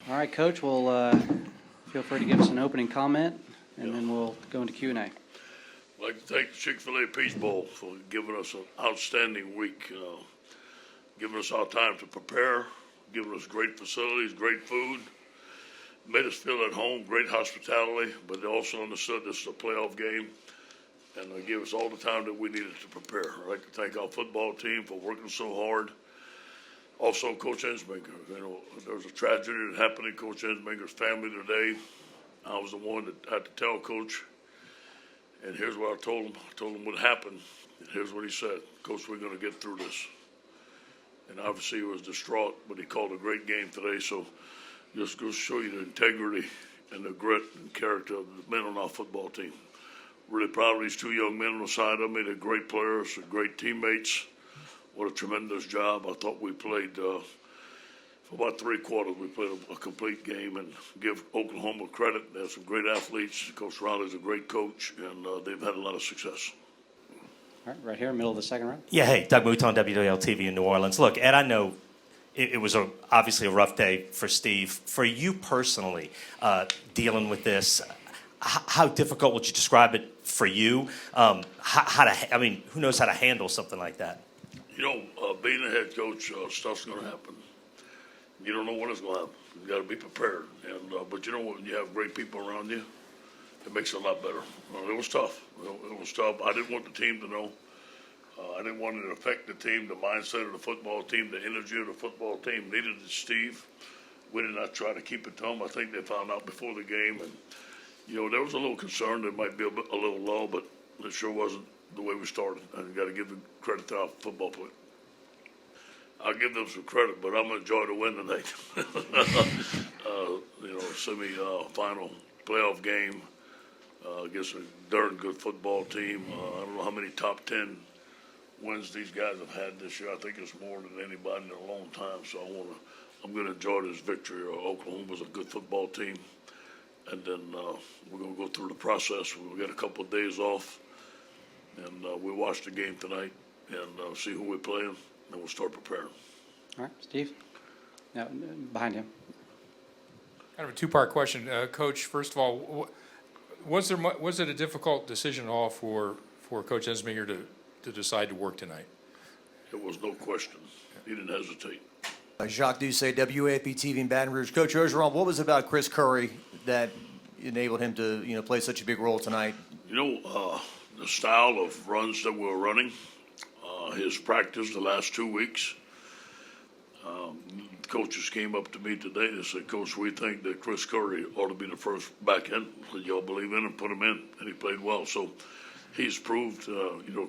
All right, Coach, we'll feel free to give us an opening comment, and then we'll go into Q&A. I'd like to thank Chick-fil-A Peach Bowl for giving us an outstanding week, giving us our time to prepare, giving us great facilities, great food, made us feel at home, great hospitality, but they also understood this is a playoff game, and they gave us all the time that we needed to prepare. I'd like to thank our football team for working so hard. Also, Coach Ensminger. You know, there was a tragedy that happened in Coach Ensminger's family today. I was the one that had to tell Coach, and here's what I told him. I told him what happened, and here's what he said. Coach, we're going to get through this. And obviously he was distraught, but he called a great game today, so just goes to show you the integrity and the grit and character of the men on our football team. Really proud of these two young men on the side of me. They're great players, they're great teammates. What a tremendous job. I thought we played, for about 3 quarters, we played a complete game, and give Oklahoma credit. They have some great athletes. Coach Riley's a great coach, and they've had a lot of success. All right, right here, middle of the second round. Yeah, hey, Doug Mouton, WWL-TV in New Orleans. Look, Ed, I know it was obviously a rough day for Steve. For you personally, dealing with this, how difficult would you describe it for you? Who knows how to handle something like that? You know, being a head coach, stuff's going to happen. You don't know when it's going to happen. You got to be prepared. And but you know, when you have great people around you, it makes it a lot better. It was tough. It was tough. I didn't want the team to know. I didn't want it to affect the team, the mindset of the football team, the energy of the football team. Neither did Steve. We did not try to keep it to them. I think they found out before the game, and you know, there was a little concern there might be a little low, but it sure wasn't the way we started. And you got to give the credit to our football player. I'll give them some credit, but I'm going to enjoy the win tonight. You know, semi-final playoff game against a darn good football team. I don't know how many top 10 wins these guys have had this year. I think it's more than anybody in a long time. So I'm going to enjoy this victory. Oklahoma's a good football team, and then we're going to go through the process. We'll get a couple of days off, and we'll watch the game tonight and see who we're playing. And we'll start preparing. All right, Steve. Now, behind him. Kind of a two-part question, Coach. First of all, was it a difficult decision at all for Coach Ensminger to decide to work tonight? There was no question. He didn't hesitate. Jacques Doucet, WAFB TV in Baton Rouge. Coach Orgeron, what was it about Chris Curry that enabled him to play such a big role tonight? You know, the style of runs that we're running. His practice the last 2 weeks. Coaches came up to me today and said, Coach, we think that Chris Curry ought to be the first back end. I said, y'all believe in him, put him in. And he played well. So he's proved,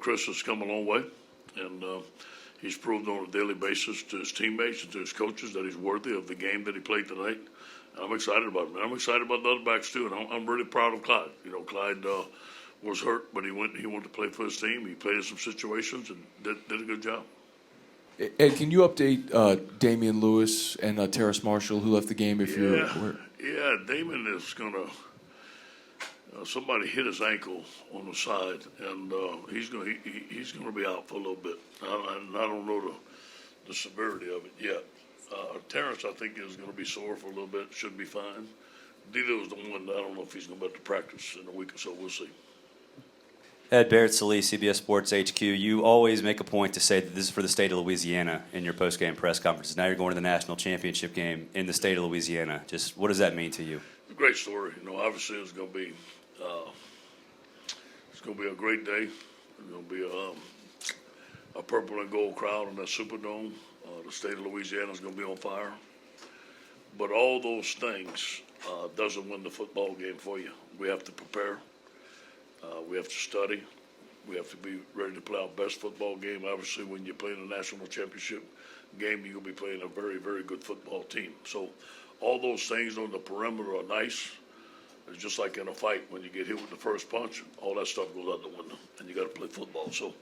Chris has come a long way. And he's proved on a daily basis to his teammates and to his coaches that he's worthy of the game that he played tonight. And I'm excited about him. And I'm excited about the other backs, too. And I'm really proud of Clyde. You know, Clyde was hurt, but he wanted to play for his team. He played in some situations and did a good job. Ed, can you update Damian Lewis and Terrace Marshall, who left the game? Yeah, Damon is gonna. Somebody hit his ankle on the side, and he's gonna be out for a little bit. I don't know the severity of it yet. Terrace, I think, is going to be sore for a little bit. Should be fine. Dito was the one that I don't know if he's going to be able to practice in a week or so. We'll see. Ed Barrett-Salee, CBS Sports HQ. You always make a point to say that this is for the state of Louisiana in your post-game press conferences. Now you're going to the national championship game in the state of Louisiana. Just what does that mean to you? It's a great story. You know, obviously it's going to be a great day. It's going to be a purple and gold crowd in that Superdome. The state of Louisiana is going to be on fire. But all those things doesn't win the football game for you. We have to prepare. We have to study. We have to be ready to play our best football game. Obviously, when you're playing a national championship game, you're going to be playing a very, very good football team. So all those things on the perimeter are nice. It's just like in a fight when you get hit with the first punch, all that stuff goes out the window, and you got to play football. So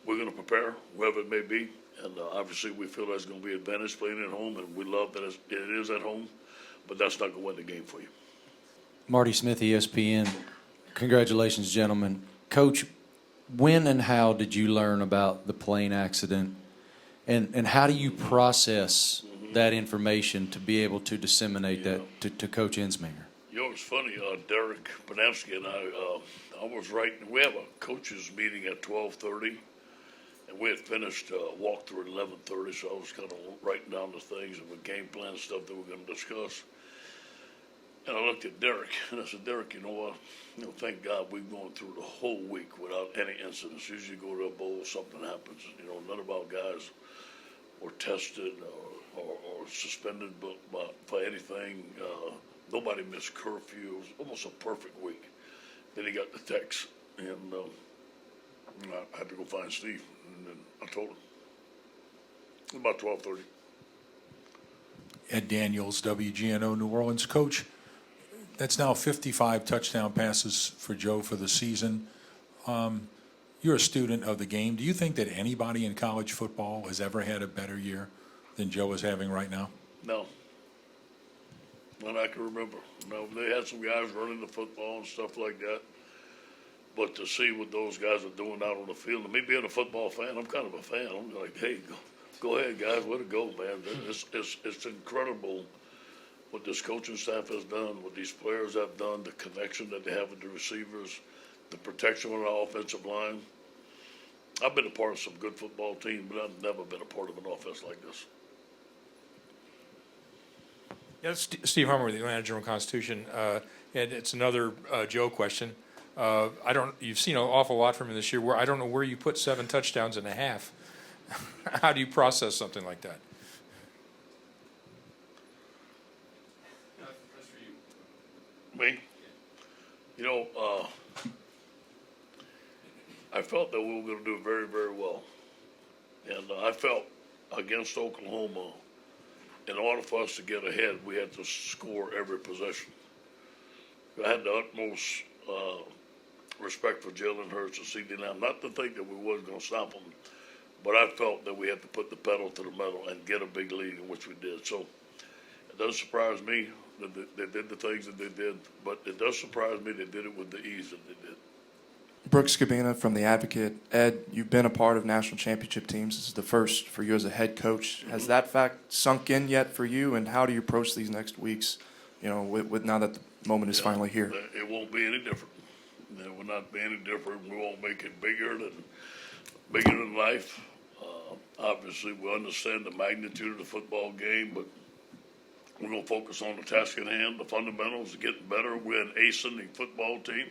we're going to prepare, wherever it may be, and obviously we feel that's going to be an advantage playing at home, and we love that it is at home, but that's not going to win the game for you. Marty Smith, ESPN. Congratulations, gentlemen. Coach, when and how did you learn about the plane accident, and how do you process that information to be able to disseminate that to Coach Ensminger? You know, it's funny, Derek Panamsky and I was writing, we have a coaches meeting at 12:30, and we had finished walkthrough at 11:30, so I was kind of writing down the things and the game plan stuff that we're going to discuss. And I looked at Derek, and I said, Derek, you know what? You know, thank God we've gone through the whole week without any incidents. Usually you go to a bowl, something happens. You know, none of our guys were tested or suspended for anything. Nobody missed curfew. It was almost a perfect week. Then he got the text, and I had to go find Steve, and then I told him. About 12:30. Ed Daniels, WGNO New Orleans. Coach, that's now 55 touchdown passes for Joe for the season. You're a student of the game. Do you think that anybody in college football has ever had a better year than Joe is having right now? No. Not I can remember. No, they had some guys running the football and stuff like that. But to see what those guys are doing out on the field, and me being a football fan, I'm kind of a fan. I'm like, hey, go ahead, guys, way to go, man. It's incredible what this coaching staff has done, what these players have done, the connection that they have with the receivers, the protection on the offensive line. I've been a part of some good football teams, but I've never been a part of an offense like this. Yeah, Steve Hummer with the Atlanta Journal-Constitution, and it's another Joe question. You've seen an awful lot from him this year. Where I don't know where you put 7 touchdowns and a half. How do you process something like that? Me? You know, I felt that we were going to do very, very well. And I felt against Oklahoma, in order for us to get ahead, we had to score every possession. I had the utmost respect for Jalen Hurts and C.D. Lamb. Not to think that we wasn't going to stop them, but I felt that we had to put the pedal to the metal and get a big lead, in which we did. So it doesn't surprise me that they did the things that they did, but it does surprise me they did it with the ease that they did. Brooks Cabina from The Advocate. Ed, you've been a part of national championship teams. This is the first for you as a head coach. Has that fact sunk in yet for you, and how do you approach these next weeks, you know, with now that the moment is finally here? It won't be any different. It will not be any different. We won't make it bigger than life. Obviously, we understand the magnitude of the football game, but we're going to focus on the task at hand, the fundamentals, getting better. We're an ascending football team.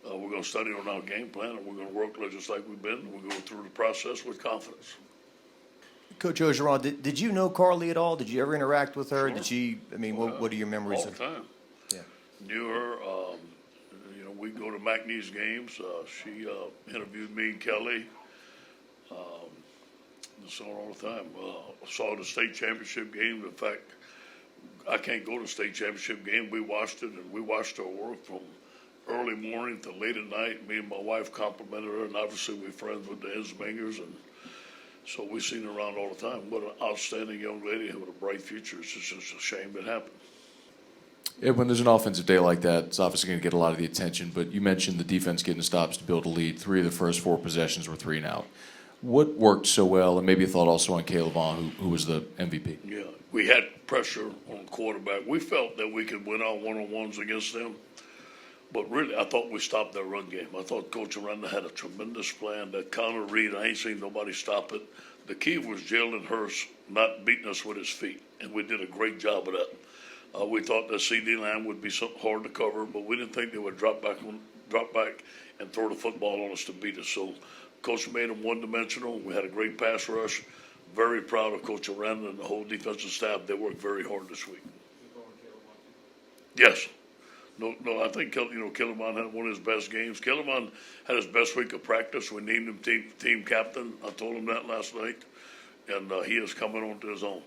We're going to study on our game plan, and we're going to work just like we've been. We're going through the process with confidence. Coach Orgeron, did you know Carly at all? Did you ever interact with her? Sure. Did she? I mean, what are your memories All of? the time. Yeah. Knew her. We go to McNeese games. She interviewed me and Kelly. Saw her all the time. Saw the state championship game. In fact, I can't go to the state championship game. We watched it, and we watched her work from early morning to late at night. Me and my wife complimented her, and obviously we're friends with the Ensmingers, and so we seen her around all the time. What an outstanding young lady with a bright future. It's just a shame it happened. Yeah, when there's an offensive day like that, it's obviously going to get a lot of the attention, but you mentioned the defense getting stops to build a lead. 3 of the first 4 possessions were 3 and out. What worked so well, and maybe a thought also on Caleb Vaughn, who was the MVP? Yeah, we had pressure on the quarterback. We felt that we could win our one-on-ones against them. But really, I thought we stopped their run game. I thought Coach Aranda had a tremendous plan. That counter read, I ain't seen nobody stop it. The key was Jalen Hurts not beating us with his feet, and we did a great job of that. We thought that C.D. Lamb would be so hard to cover, but we didn't think they would drop back and throw the football on us to beat us. So Coach made them one-dimensional. We had a great pass rush. Very proud of Coach Aranda and the whole defensive staff. They worked very hard this week. Yes. No, I think Kellerman had one of his best games. Kellerman had his best week of practice. We named him team captain. I told him that last night, and he is coming on to his own.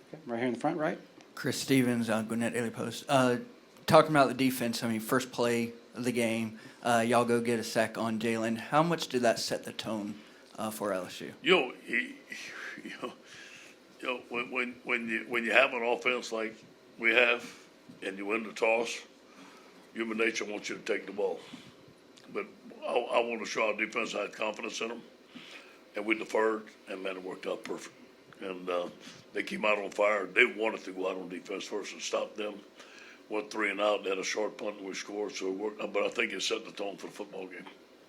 Okay, right here in the front, right? Chris Stevens, Gwinnett Daily Post. Talking about the defense, I mean, first play of the game, y'all go get a sack on Jalen. How much did that set the tone for LSU? When you have an offense like we have, and you win the toss, human nature wants you to take the ball. But I want to show our defense I had confidence in them, and we deferred, and man, it worked out perfect. and they came out on fire. They wanted to go out on defense first and stop them. Went 3 and out. They had a short punt and we scored. But I think it set the tone for the football game.